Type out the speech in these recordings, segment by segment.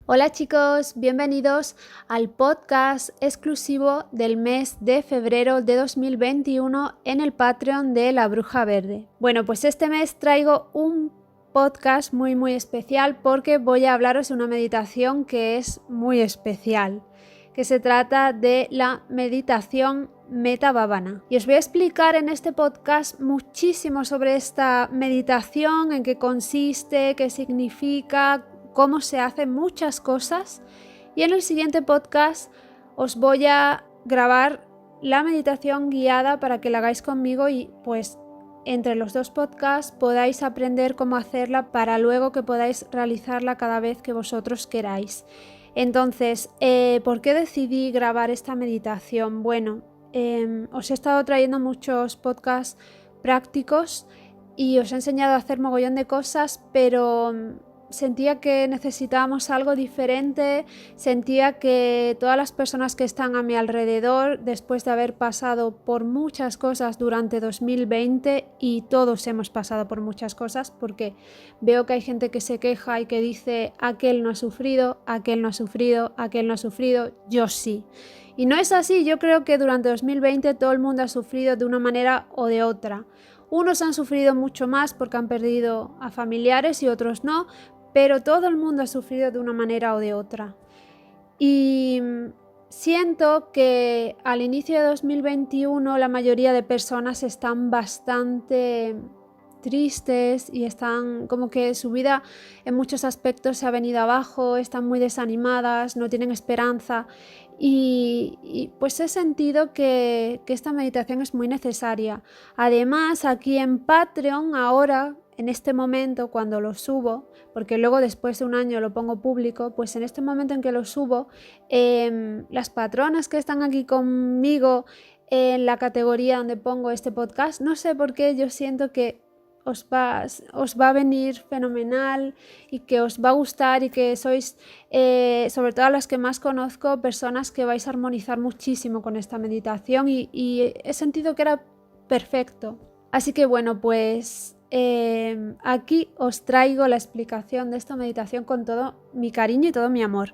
Hola chicos, bienvenidos al podcast exclusivo del mes de febrero de 2021 en el Patreon de La Bruja Verde. Bueno, pues este mes traigo un podcast muy especial porque voy a hablaros de una meditación que es muy especial, que se trata de la meditación Metta Bhavana. Y os voy a explicar en este podcast muchísimo sobre esta meditación, en qué consiste, qué significa, cómo se hacen muchas cosas, y en el siguiente podcast os voy a grabar la meditación guiada para que la hagáis conmigo y pues entre los dos podcasts podáis aprender cómo hacerla para luego que podáis realizarla cada vez que vosotros queráis. Entonces, ¿por qué decidí grabar esta meditación? Bueno, os he estado trayendo muchos podcasts prácticos y os he enseñado a hacer mogollón de cosas, pero sentía que necesitábamos algo diferente, sentía que todas las personas que están a mi alrededor, después de haber pasado por muchas cosas durante 2020, y todos hemos pasado por muchas cosas, porque veo que hay gente que se queja y que dice aquel no ha sufrido, aquel no ha sufrido, aquel no ha sufrido, yo sí. Y no es así, yo creo que durante 2020 todo el mundo ha sufrido de una manera o de otra. Unos han sufrido mucho más porque han perdido a familiares y otros no, pero todo el mundo ha sufrido de una manera o de otra. Y siento que al inicio de 2021 la mayoría de personas están bastante tristes y están como que su vida en muchos aspectos se ha venido abajo, están muy desanimadas, no tienen esperanza y pues he sentido que esta meditación es muy necesaria. Además, aquí en Patreon ahora, en este momento cuando lo subo, porque luego después de un año lo pongo público, pues en este momento en que lo subo, las patronas que están aquí conmigo en la categoría donde pongo este podcast, no sé por qué yo siento que os va a venir fenomenal y que os va a gustar y que sois, sobre todo las que más conozco, personas que vais a armonizar muchísimo con esta meditación y he sentido que era perfecto. Así que bueno, pues aquí os traigo la explicación de esta meditación con todo mi cariño y todo mi amor.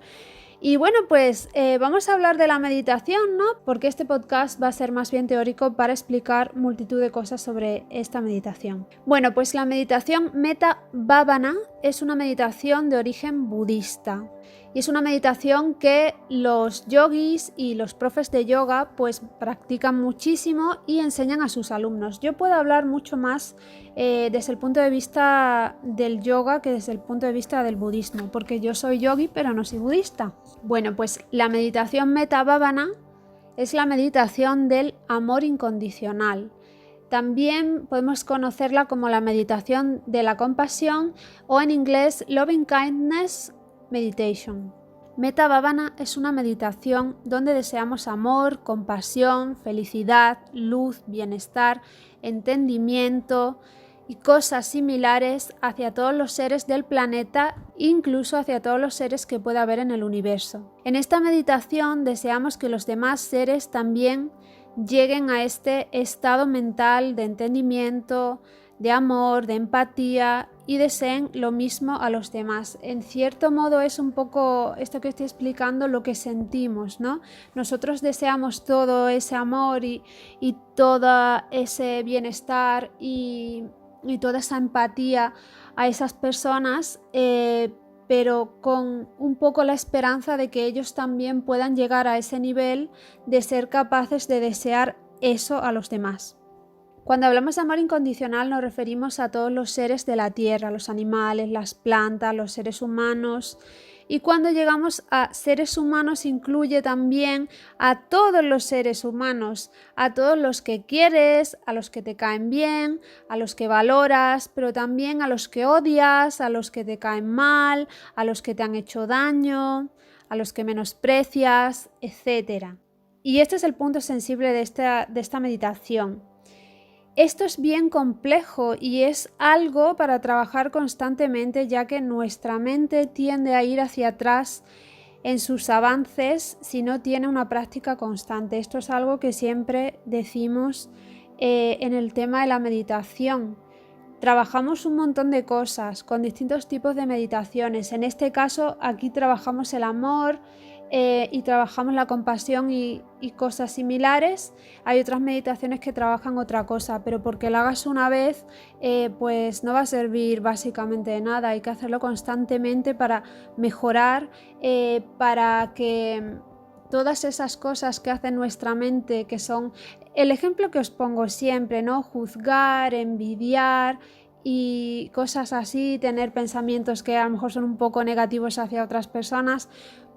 Y bueno, pues vamos a hablar de la meditación, ¿no? Porque este podcast va a ser más bien teórico para explicar multitud de cosas sobre esta meditación. Bueno, pues la meditación Metta Bhavana es una meditación de origen budista. Y es una meditación que los yogis y los profes de yoga pues practican muchísimo y enseñan a sus alumnos. Yo puedo hablar mucho más desde el punto de vista del yoga que desde el punto de vista del budismo, porque yo soy yogi pero no soy budista. Bueno, pues la meditación Metta Bhavana es la meditación del amor incondicional. También podemos conocerla como la meditación de la compasión o en inglés Loving Kindness Meditation. Metta Bhavana es una meditación donde deseamos amor, compasión, felicidad, luz, bienestar, entendimiento y cosas similares hacia todos los seres del planeta, incluso hacia todos los seres que pueda haber en el universo. En esta meditación deseamos que los demás seres también lleguen a este estado mental de entendimiento, de amor, de empatía y deseen lo mismo a los demás. En cierto modo es un poco esto que estoy explicando lo que sentimos, ¿no? Nosotros deseamos todo ese amor y todo ese bienestar y toda esa empatía a esas personas, pero con un poco la esperanza de que ellos también puedan llegar a ese nivel de ser capaces de desear eso a los demás. Cuando hablamos de amor incondicional nos referimos a todos los seres de la tierra, los animales, las plantas, los seres humanos. Y cuando llegamos a seres humanos incluye también a todos los seres humanos, a todos los que quieres, a los que te caen bien, a los que valoras, pero también a los que odias, a los que te caen mal, a los que te han hecho daño, a los que menosprecias, etc. Y este es el punto sensible de esta meditación. Esto es bien complejo y es algo para trabajar constantemente, ya que nuestra mente tiende a ir hacia atrás en sus avances si no tiene una práctica constante. Esto es algo que siempre decimos en el tema de la meditación, Trabajamos un montón de cosas con distintos tipos de meditaciones. En este caso, aquí trabajamos el amor y trabajamos la compasión y cosas similares. Hay otras meditaciones que trabajan otra cosa, pero porque lo hagas una vez, pues no va a servir básicamente de nada. Hay que hacerlo constantemente para mejorar, para que todas esas cosas que hace nuestra mente, que son el ejemplo que os pongo siempre, ¿no? Juzgar, envidiar y cosas así, tener pensamientos que a lo mejor son un poco negativos hacia otras personas,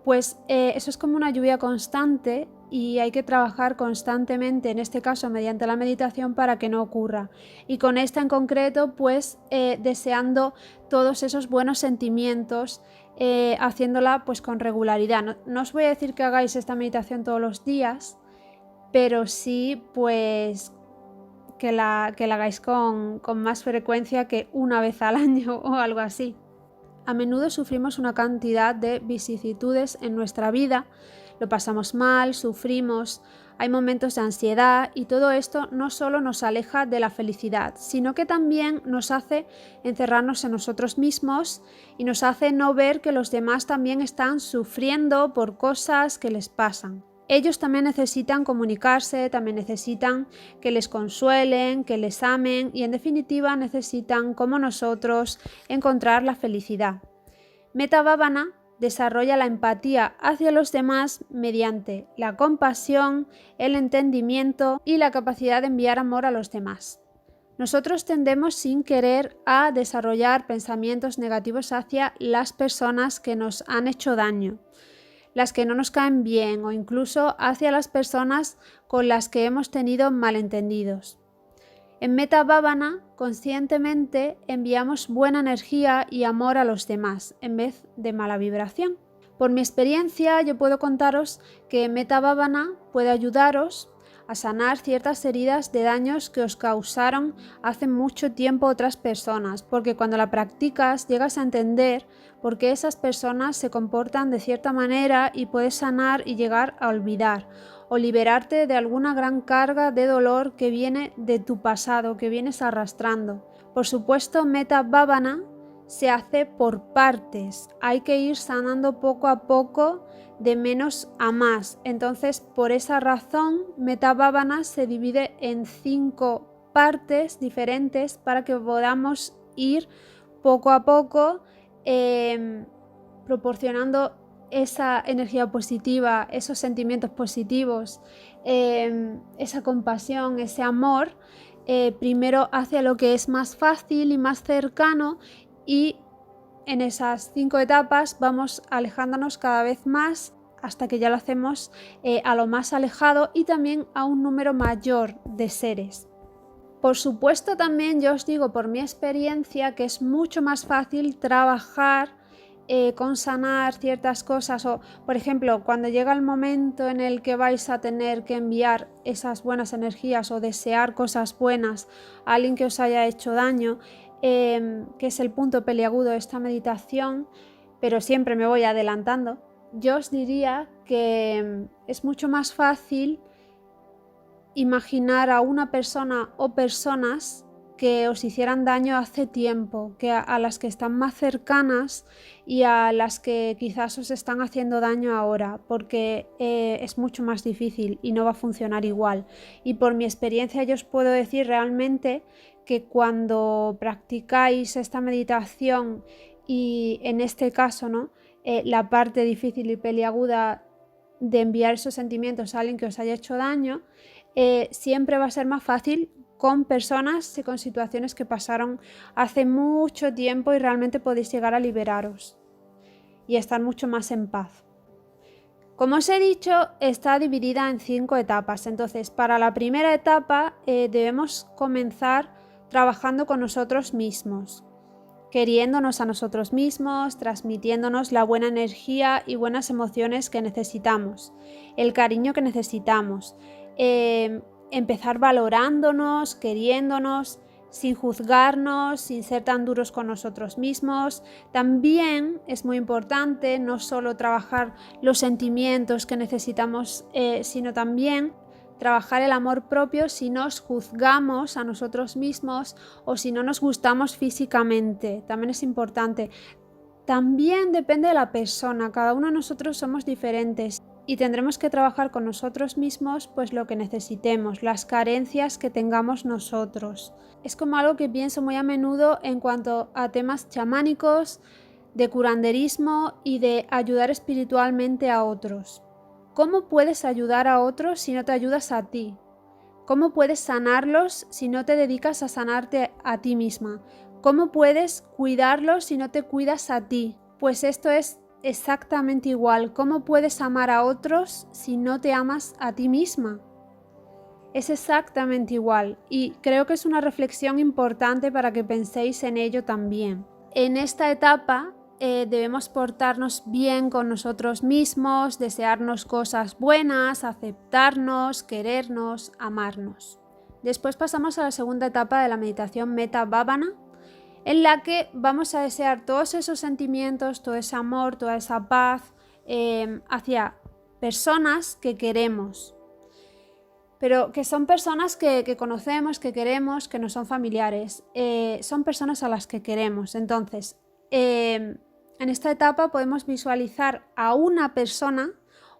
pues eso es como una lluvia constante y hay que trabajar constantemente, en este caso mediante la meditación, para que no ocurra. Y con esta en concreto, pues deseando todos esos buenos sentimientos, haciéndola pues con regularidad. No os voy a decir que hagáis esta meditación todos los días, pero sí pues que la hagáis con más frecuencia que una vez al año o algo así. A menudo sufrimos una cantidad de vicisitudes en nuestra vida, lo pasamos mal, sufrimos, hay momentos de ansiedad y todo esto no solo nos aleja de la felicidad, sino que también nos hace encerrarnos en nosotros mismos y nos hace no ver que los demás también están sufriendo por cosas que les pasan. Ellos también necesitan comunicarse, también necesitan que les consuelen, que les amen y en definitiva necesitan, como nosotros, encontrar la felicidad. Metta Bhavana desarrolla la empatía hacia los demás mediante la compasión, el entendimiento y la capacidad de enviar amor a los demás. Nosotros tendemos sin querer a desarrollar pensamientos negativos hacia las personas que nos han hecho daño, las que no nos caen bien o incluso hacia las personas con las que hemos tenido malentendidos. En Metta Bhavana, conscientemente enviamos buena energía y amor a los demás en vez de mala vibración. Por mi experiencia, yo puedo contaros que Metta Bhavana puede ayudaros a sanar ciertas heridas de daños que os causaron hace mucho tiempo otras personas, porque cuando la practicas llegas a entender por qué esas personas se comportan de cierta manera y puedes sanar y llegar a olvidar o liberarte de alguna gran carga de dolor que viene de tu pasado, que vienes arrastrando. Por supuesto, Metta Bhavana se hace por partes, hay que ir sanando poco a poco de menos a más. Entonces, por esa razón, Metta Bhavana se divide en 5 partes diferentes para que podamos ir poco a poco proporcionando esa energía positiva, esos sentimientos positivos, esa compasión, ese amor, primero hacia lo que es más fácil y más cercano, y en esas 5 etapas vamos alejándonos cada vez más hasta que ya lo hacemos a lo más alejado y también a un número mayor de seres. Por supuesto, también yo os digo por mi experiencia que es mucho más fácil trabajar con sanar ciertas cosas, o por ejemplo cuando llega el momento en el que vais a tener que enviar esas buenas energías o desear cosas buenas a alguien que os haya hecho daño, que es el punto peliagudo de esta meditación, pero siempre me voy adelantando. Yo os diría que es mucho más fácil imaginar a una persona o personas que os hicieran daño hace tiempo, que a las que están más cercanas y a las que quizás os están haciendo daño ahora, porque es mucho más difícil y no va a funcionar igual. Y por mi experiencia yo os puedo decir realmente que cuando practicáis esta meditación y en este caso, ¿no? La parte difícil y peliaguda de enviar esos sentimientos a alguien que os haya hecho daño, siempre va a ser más fácil con personas y con situaciones que pasaron hace mucho tiempo y realmente podéis llegar a liberaros y estar mucho más en paz. Como os he dicho, está dividida en 5 etapas. Entonces, para la primera etapa debemos comenzar trabajando con nosotros mismos, queriéndonos a nosotros mismos, transmitiéndonos la buena energía y buenas emociones que necesitamos, el cariño que necesitamos, empezar valorándonos, queriéndonos, sin juzgarnos, sin ser tan duros con nosotros mismos. También es muy importante no solo trabajar los sentimientos que necesitamos, sino también trabajar el amor propio si nos juzgamos a nosotros mismos o si no nos gustamos físicamente. También es importante. También depende de la persona, cada uno de nosotros somos diferentes y tendremos que trabajar con nosotros mismos pues lo que necesitemos, las carencias que tengamos nosotros. Es como algo que pienso muy a menudo en cuanto a temas chamánicos, de curanderismo y de ayudar espiritualmente a otros. ¿Cómo puedes ayudar a otros si no te ayudas a ti? ¿Cómo puedes sanarlos si no te dedicas a sanarte a ti misma? ¿Cómo puedes cuidarlos si no te cuidas a ti? Pues esto es exactamente igual. ¿Cómo puedes amar a otros si no te amas a ti misma? Es exactamente igual y creo que es una reflexión importante para que penséis en ello también. En esta etapa debemos portarnos bien con nosotros mismos, desearnos cosas buenas, aceptarnos, querernos, amarnos. Después pasamos a la segunda etapa de la meditación Metta Bhavana, en la que vamos a desear todos esos sentimientos, todo ese amor, toda esa paz hacia personas que queremos, pero que son personas que conocemos, que queremos, que no son familiares, son personas a las que queremos. Entonces, en esta etapa podemos visualizar a una persona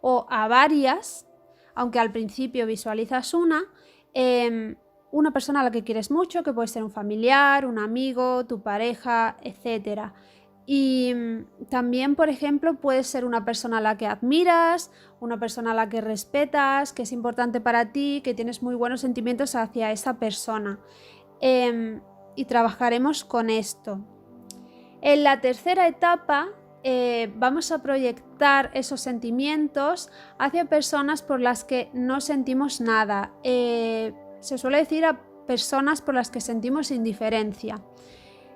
o a varias, aunque al principio visualizas una persona a la que quieres mucho, que puede ser un familiar, un amigo, tu pareja, etc. Y también, por ejemplo, puede ser una persona a la que admiras, una persona a la que respetas, que es importante para ti, que tienes muy buenos sentimientos hacia esa persona. Y trabajaremos con esto. En la tercera etapa vamos a proyectar esos sentimientos hacia personas por las que no sentimos nada. Se suele decir a personas por las que sentimos indiferencia,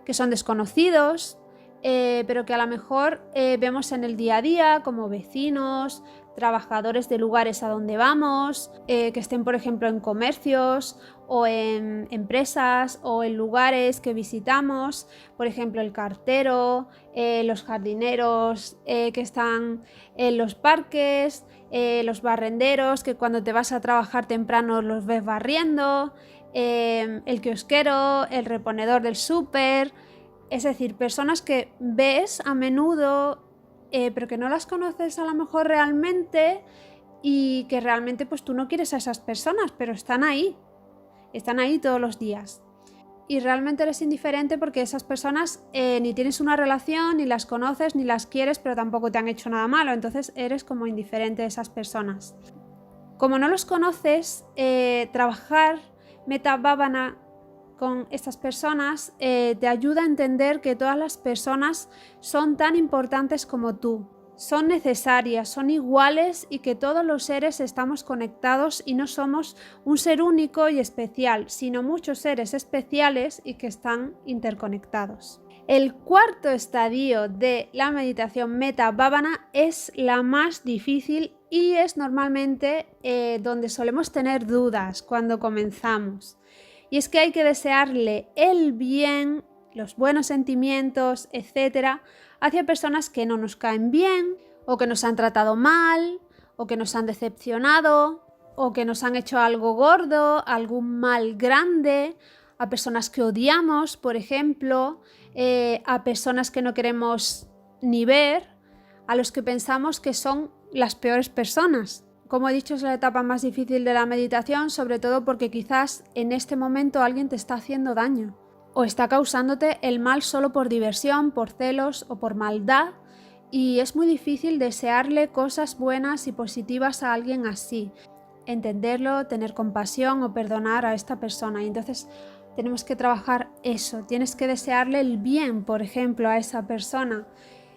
que son desconocidos, pero que a lo mejor vemos en el día a día como vecinos, trabajadores de lugares a donde vamos, que estén por ejemplo en comercios o en empresas o en lugares que visitamos, por ejemplo el cartero, los jardineros que están en los parques, los barrenderos que cuando te vas a trabajar temprano los ves barriendo, el kiosquero, el reponedor del súper. Es decir, personas que ves a menudo, pero que no las conoces a lo mejor realmente y que realmente pues tú no quieres a esas personas, pero están ahí todos los días. Y realmente eres indiferente porque esas personas ni tienes una relación, ni las conoces, ni las quieres, pero tampoco te han hecho nada malo, entonces eres como indiferente de esas personas. Como no los conoces, trabajar Metta Bhavana con estas personas te ayuda a entender que todas las personas son tan importantes como tú, son necesarias, son iguales y que todos los seres estamos conectados y no somos un ser único y especial, sino muchos seres especiales y que están interconectados. El cuarto estadio de la meditación Metta Bhavana es la más difícil y es normalmente donde solemos tener dudas cuando comenzamos. Y es que hay que desearle el bien, los buenos sentimientos, etc., hacia personas que no nos caen bien, o que nos han tratado mal, o que nos han decepcionado, o que nos han hecho algo gordo, algún mal grande, a personas que odiamos, por ejemplo, a personas que no queremos ni ver, a los que pensamos que son las peores personas. Como he dicho, es la etapa más difícil de la meditación, sobre todo porque quizás en este momento alguien te está haciendo daño o está causándote el mal solo por diversión, por celos o por maldad, y es muy difícil desearle cosas buenas y positivas a alguien así, entenderlo, tener compasión o perdonar a esta persona. Y entonces tenemos que trabajar eso, tienes que desearle el bien, por ejemplo, a esa persona,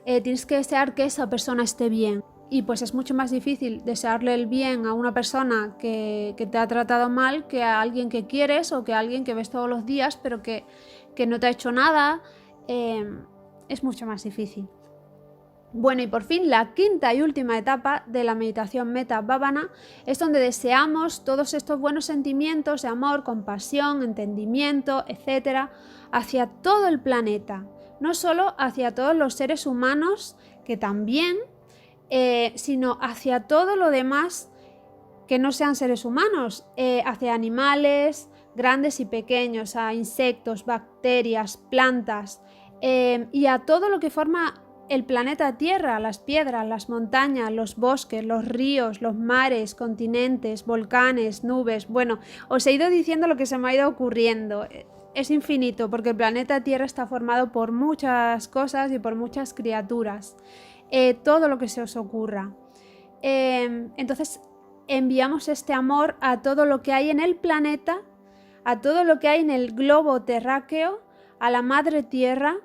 tienes que desear que esa persona esté bien. Y pues es mucho más difícil desearle el bien a una persona que te ha tratado mal que a alguien que quieres o que a alguien que ves todos los días pero que no te ha hecho nada. Es mucho más difícil. Bueno, y por fin la quinta y última etapa de la meditación Metta Bhavana es donde deseamos todos estos buenos sentimientos de amor, compasión, entendimiento, etc. hacia todo el planeta, no solo hacia todos los seres humanos, que también, sino hacia todo lo demás que no sean seres humanos, hacia animales grandes y pequeños, a insectos, bacterias, plantas y a todo lo que forma el planeta Tierra, las piedras, las montañas, los bosques, los ríos, los mares, continentes, volcanes, nubes. Bueno, os he ido diciendo lo que se me ha ido ocurriendo. Es infinito porque el planeta Tierra está formado por muchas cosas y por muchas criaturas. Todo lo que se os ocurra. Entonces enviamos este amor a todo lo que hay en el planeta, a todo lo que hay en el globo terráqueo, a la madre tierra.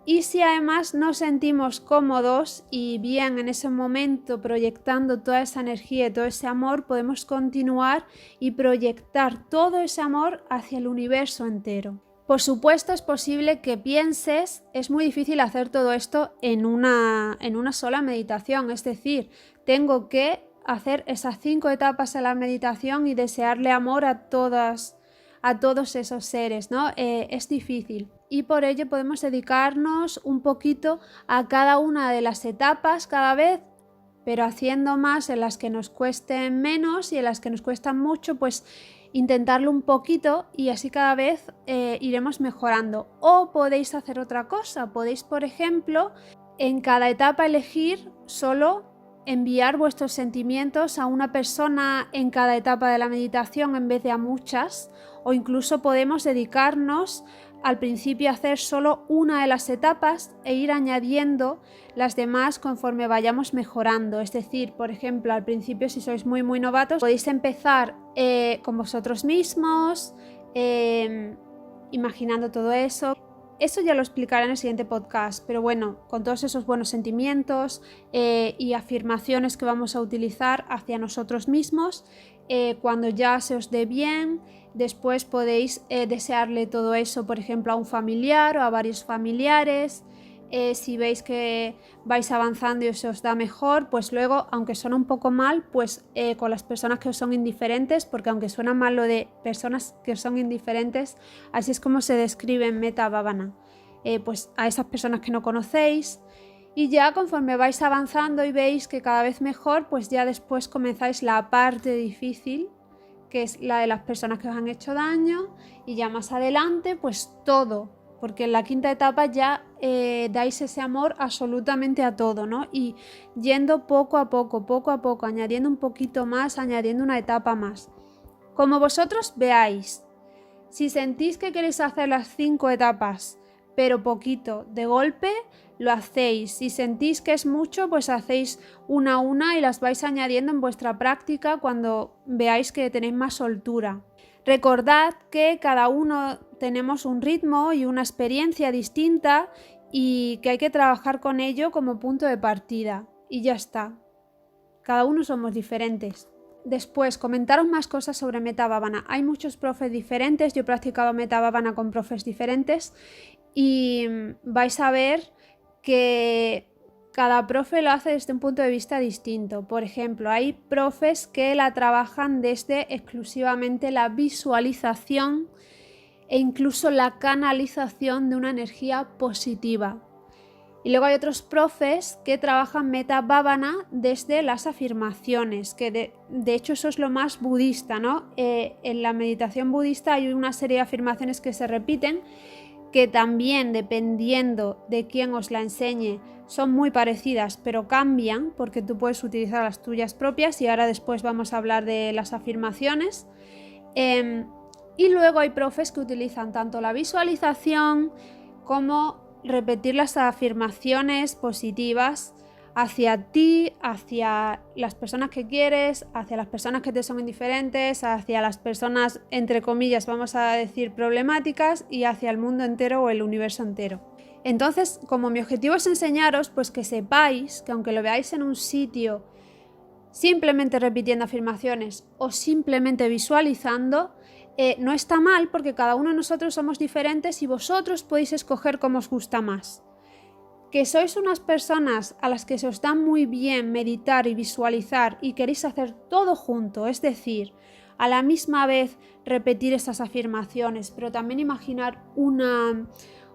Y si además nos sentimos cómodos y bien en ese momento proyectando toda esa energía y todo ese amor, podemos continuar y proyectar todo ese amor hacia el universo entero. Por supuesto es posible que pienses, es muy difícil hacer todo esto en una sola meditación, es decir, tengo que hacer esas 5 etapas en la meditación y desearle amor a todos esos seres, ¿no? Es difícil y por ello podemos dedicarnos un poquito a cada una de las etapas cada vez, pero haciendo más en las que nos cuesten menos y en las que nos cuestan mucho, pues intentarlo un poquito y así cada vez iremos mejorando. O podéis hacer otra cosa, podéis por ejemplo en cada etapa elegir solo enviar vuestros sentimientos a una persona en cada etapa de la meditación en vez de a muchas, o incluso podemos dedicarnos al principio a hacer solo una de las etapas e ir añadiendo las demás conforme vayamos mejorando. Es decir, por ejemplo, al principio si sois muy novatos podéis empezar con vosotros mismos, imaginando todo eso. Eso ya lo explicaré en el siguiente podcast, pero bueno, con todos esos buenos sentimientos y afirmaciones que vamos a utilizar hacia nosotros mismos, cuando ya se os dé bien, después podéis desearle todo eso, por ejemplo, a un familiar o a varios familiares. Si veis que vais avanzando y se os da mejor, pues luego, aunque suena un poco mal, pues con las personas que os son indiferentes, porque aunque suena mal lo de personas que os son indiferentes, así es como se describe en Metta Bhavana, pues a esas personas que no conocéis. Y ya conforme vais avanzando y veis que cada vez mejor, pues ya después comenzáis la parte difícil, que es la de las personas que os han hecho daño, y ya más adelante, pues todo. Porque en la 5ª etapa ya dais ese amor absolutamente a todo, ¿no? Y yendo poco a poco, añadiendo un poquito más, añadiendo una etapa más. Como vosotros veáis, si sentís que queréis hacer las 5 etapas, pero poquito, de golpe, lo hacéis. Si sentís que es mucho, pues hacéis una a una y las vais añadiendo en vuestra práctica cuando veáis que tenéis más soltura. Recordad que cada uno tenemos un ritmo y una experiencia distinta y que hay que trabajar con ello como punto de partida. Y ya está. Cada uno somos diferentes. Después, comentaros más cosas sobre Metta Bhavana. Hay muchos profes diferentes, yo he practicado Metta Bhavana con profes diferentes y vais a ver que cada profe lo hace desde un punto de vista distinto. Por ejemplo, hay profes que la trabajan desde exclusivamente la visualización e incluso la canalización de una energía positiva. Y luego hay otros profes que trabajan Metta Bhavana desde las afirmaciones, que de hecho eso es lo más budista, ¿no? En la meditación budista hay una serie de afirmaciones que se repiten, que también dependiendo de quién os la enseñe son muy parecidas, pero cambian porque tú puedes utilizar las tuyas propias y ahora después vamos a hablar de las afirmaciones. Y luego hay profes que utilizan tanto la visualización como repetir las afirmaciones positivas hacia ti, hacia las personas que quieres, hacia las personas que te son indiferentes, hacia las personas, entre comillas, vamos a decir, problemáticas y hacia el mundo entero o el universo entero. Entonces, como mi objetivo es enseñaros, pues que sepáis que aunque lo veáis en un sitio simplemente repitiendo afirmaciones o simplemente visualizando, no está mal porque cada uno de nosotros somos diferentes y vosotros podéis escoger cómo os gusta más. Que sois unas personas a las que se os da muy bien meditar y visualizar y queréis hacer todo junto, es decir, a la misma vez repetir estas afirmaciones, pero también imaginar una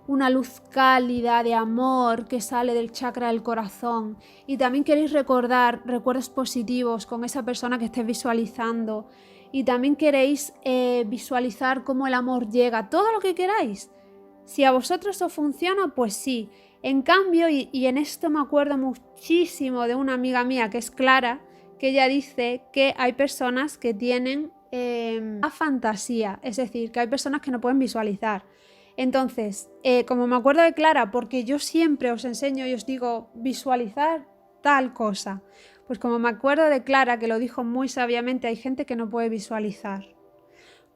una luz cálida de amor que sale del chakra del corazón, y también queréis recordar recuerdos positivos con esa persona que estés visualizando, y también queréis visualizar cómo el amor llega, todo lo que queráis. Si a vosotros os funciona, pues sí. En cambio, y en esto me acuerdo muchísimo de una amiga mía que es Clara, que ella dice que hay personas que tienen a fantasía, es decir, que hay personas que no pueden visualizar. Entonces, como me acuerdo de Clara, porque yo siempre os enseño y os digo visualizar tal cosa, pues como me acuerdo de Clara, que lo dijo muy sabiamente, hay gente que no puede visualizar.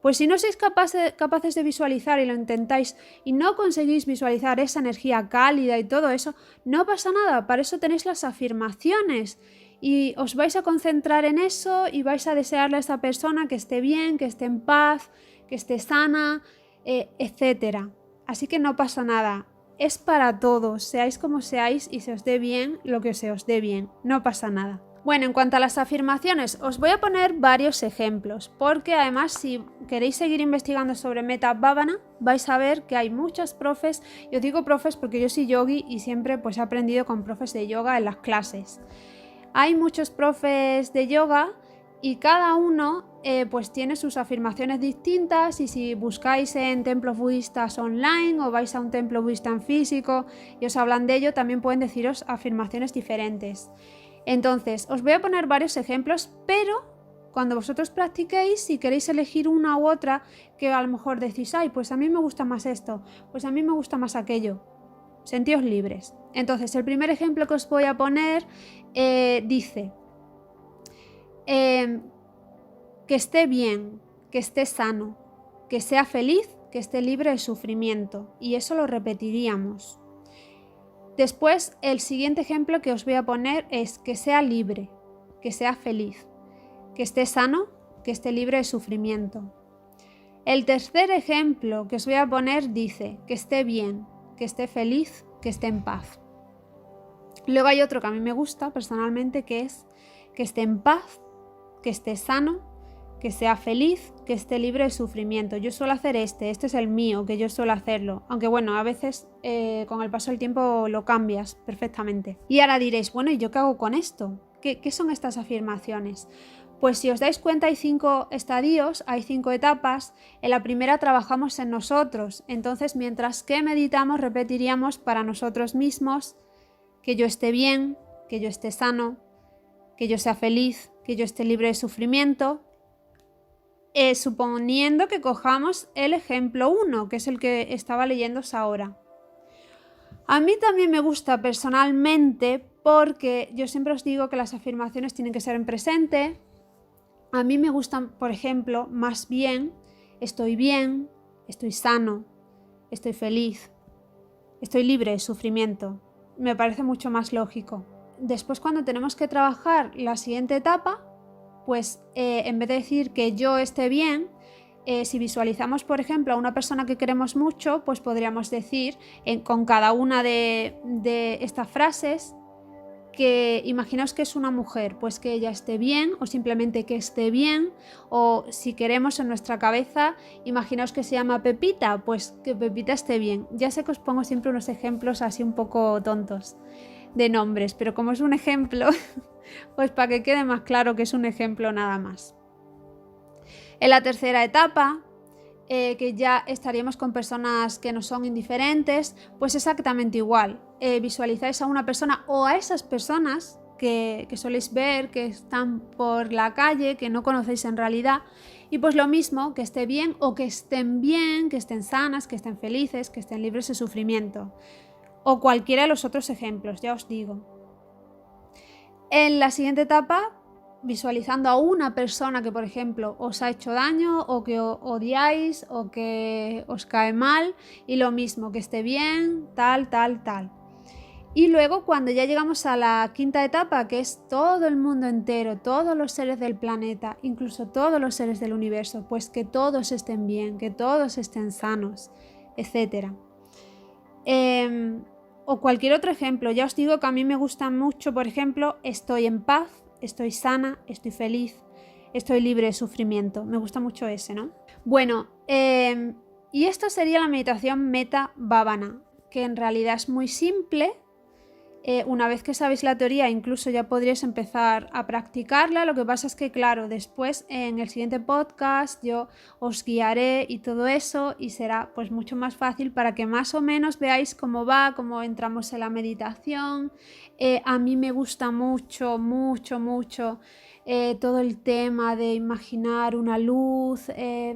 Pues si no sois capaces de visualizar y lo intentáis y no conseguís visualizar esa energía cálida y todo eso, no pasa nada, para eso tenéis las afirmaciones y os vais a concentrar en eso y vais a desearle a esa persona que esté bien, que esté en paz, que esté sana, etc. Así que no pasa nada, es para todos, seáis como seáis y se os dé bien lo que se os dé bien, no pasa nada. Bueno, en cuanto a las afirmaciones, os voy a poner varios ejemplos, porque además si queréis seguir investigando sobre Metta Bhavana, vais a ver que hay muchos profes, y os digo profes porque yo soy yogi y siempre pues he aprendido con profes de yoga en las clases. Hay muchos profes de yoga y cada uno pues tiene sus afirmaciones distintas, y si buscáis en templos budistas online o vais a un templo budista en físico y os hablan de ello, también pueden deciros afirmaciones diferentes. Entonces, os voy a poner varios ejemplos, pero cuando vosotros practiquéis, si queréis elegir una u otra, que a lo mejor decís, ay, pues a mí me gusta más esto, pues a mí me gusta más aquello, sentíos libres. Entonces, el primer ejemplo que os voy a poner dice, que esté bien, que esté sano, que sea feliz, que esté libre de sufrimiento, y eso lo repetiríamos. Después, el siguiente ejemplo que os voy a poner es que sea libre, que sea feliz, que esté sano, que esté libre de sufrimiento. El tercer ejemplo que os voy a poner dice que esté bien, que esté feliz, que esté en paz. Luego hay otro que a mí me gusta personalmente, que es que esté en paz, que esté sano, que sea feliz, que esté libre de sufrimiento. Yo suelo hacer este es el mío, que yo suelo hacerlo. Aunque bueno, a veces con el paso del tiempo lo cambias perfectamente. Y ahora diréis, bueno, ¿y yo qué hago con esto? ¿Qué son estas afirmaciones? Pues si os dais cuenta hay 5 estadios, hay 5 etapas. En la primera trabajamos en nosotros. Entonces mientras que meditamos repetiríamos para nosotros mismos que yo esté bien, que yo esté sano, que yo sea feliz, que yo esté libre de sufrimiento. Suponiendo que cojamos el ejemplo 1, que es el que estaba leyéndose ahora. A mí también me gusta personalmente porque yo siempre os digo que las afirmaciones tienen que ser en presente. A mí me gustan, por ejemplo, más bien, estoy sano, estoy feliz, estoy libre de sufrimiento. Me parece mucho más lógico. Después, cuando tenemos que trabajar la siguiente etapa, pues en vez de decir que yo esté bien, si visualizamos, por ejemplo, a una persona que queremos mucho, pues podríamos decir con cada una de estas frases que imaginaos que es una mujer, pues que ella esté bien, o simplemente que esté bien, o si queremos en nuestra cabeza, imaginaos que se llama Pepita, pues que Pepita esté bien. Ya sé que os pongo siempre unos ejemplos así un poco tontos de nombres, pero como es un ejemplo, pues para que quede más claro que es un ejemplo nada más. En la tercera etapa, que ya estaríamos con personas que nos son indiferentes, pues exactamente igual. Visualizáis a una persona o a esas personas que soléis ver, que están por la calle, que no conocéis en realidad, y pues lo mismo, que esté bien o que estén bien, que estén sanas, que estén felices, que estén libres de sufrimiento. O cualquiera de los otros ejemplos, ya os digo. En la siguiente etapa, visualizando a una persona que, por ejemplo, os ha hecho daño o que odiáis o que os cae mal, y lo mismo, que esté bien, tal. Y luego, cuando ya llegamos a la quinta etapa, que es todo el mundo entero, todos los seres del planeta, incluso todos los seres del universo, pues que todos estén bien, que todos estén sanos, etc. O cualquier otro ejemplo. Ya os digo que a mí me gusta mucho, por ejemplo, estoy en paz, estoy sana, estoy feliz, estoy libre de sufrimiento. Me gusta mucho ese, ¿no? Bueno, Y esto sería la meditación Metta Bhavana, que en realidad es muy simple. Una vez que sabéis la teoría, incluso ya podríais empezar a practicarla. Lo que pasa es que, claro, después en el siguiente podcast yo os guiaré y todo eso, y será pues mucho más fácil para que más o menos veáis cómo va, cómo entramos en la meditación. A mí me gusta mucho todo el tema de imaginar una luz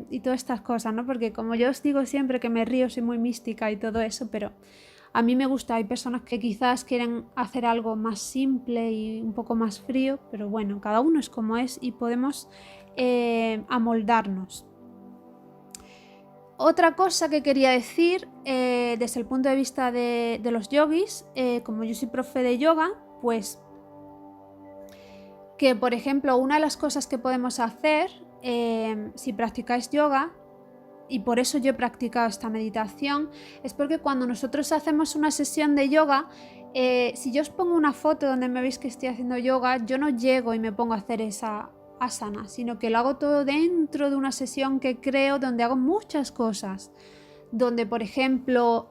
y todas estas cosas, ¿no? Porque como yo os digo siempre que me río, soy muy mística y todo eso, pero a mí me gusta. Hay personas que quizás quieren hacer algo más simple y un poco más frío, pero bueno, cada uno es como es y podemos amoldarnos. Otra cosa que quería decir desde el punto de vista de los yogis, como yo soy profe de yoga, pues que por ejemplo una de las cosas que podemos hacer si practicáis yoga, y por eso yo he practicado esta meditación, es porque cuando nosotros hacemos una sesión de yoga, si yo os pongo una foto donde me veis que estoy haciendo yoga, yo no llego y me pongo a hacer esa asana, sino que lo hago todo dentro de una sesión que creo, donde hago muchas cosas, donde por ejemplo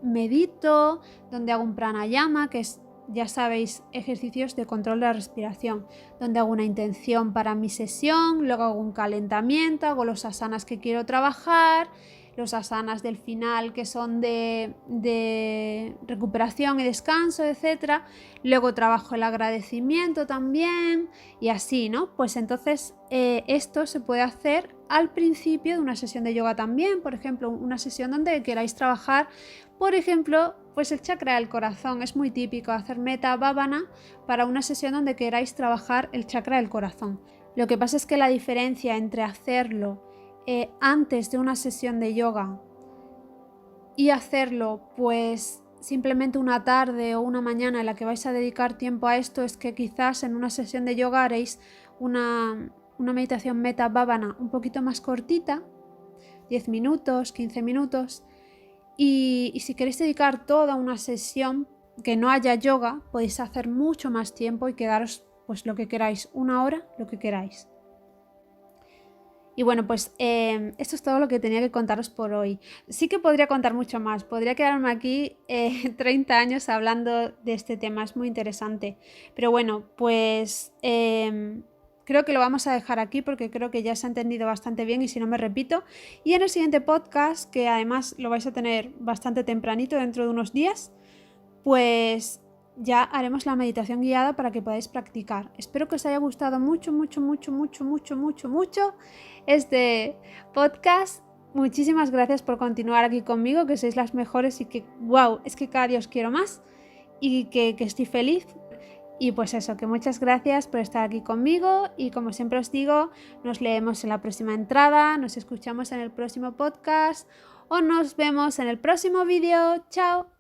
medito, donde hago un pranayama, que es, ya sabéis, ejercicios de control de la respiración, donde hago una intención para mi sesión, luego hago un calentamiento, hago los asanas que quiero trabajar, los asanas del final que son de recuperación y descanso, etc. Luego trabajo el agradecimiento también y así, ¿no? Pues entonces esto se puede hacer al principio de una sesión de yoga también, por ejemplo, una sesión donde queráis trabajar, por ejemplo, pues el chakra del corazón. Es muy típico hacer Metta Bhavana para una sesión donde queráis trabajar el chakra del corazón. Lo que pasa es que la diferencia entre hacerlo antes de una sesión de yoga y hacerlo pues simplemente una tarde o una mañana en la que vais a dedicar tiempo a esto es que quizás en una sesión de yoga haréis una meditación Metta Bhavana un poquito más cortita, 10 minutos, 15 minutos, y si queréis dedicar toda una sesión que no haya yoga, podéis hacer mucho más tiempo y quedaros pues lo que queráis, 1 hora, lo que queráis. Y bueno, pues esto es todo lo que tenía que contaros por hoy. Sí que podría contar mucho más, podría quedarme aquí 30 años hablando de este tema, es muy interesante. Pero bueno, pues creo que lo vamos a dejar aquí porque creo que ya se ha entendido bastante bien y si no me repito. Y en el siguiente podcast, que además lo vais a tener bastante tempranito, dentro de unos días, pues ya haremos la meditación guiada para que podáis practicar. Espero que os haya gustado mucho este podcast. Muchísimas gracias por continuar aquí conmigo, que sois las mejores y que wow, es que cada día os quiero más y que estoy feliz. Y pues eso, que muchas gracias por estar aquí conmigo y como siempre os digo, nos leemos en la próxima entrada, nos escuchamos en el próximo podcast o nos vemos en el próximo vídeo. ¡Chao!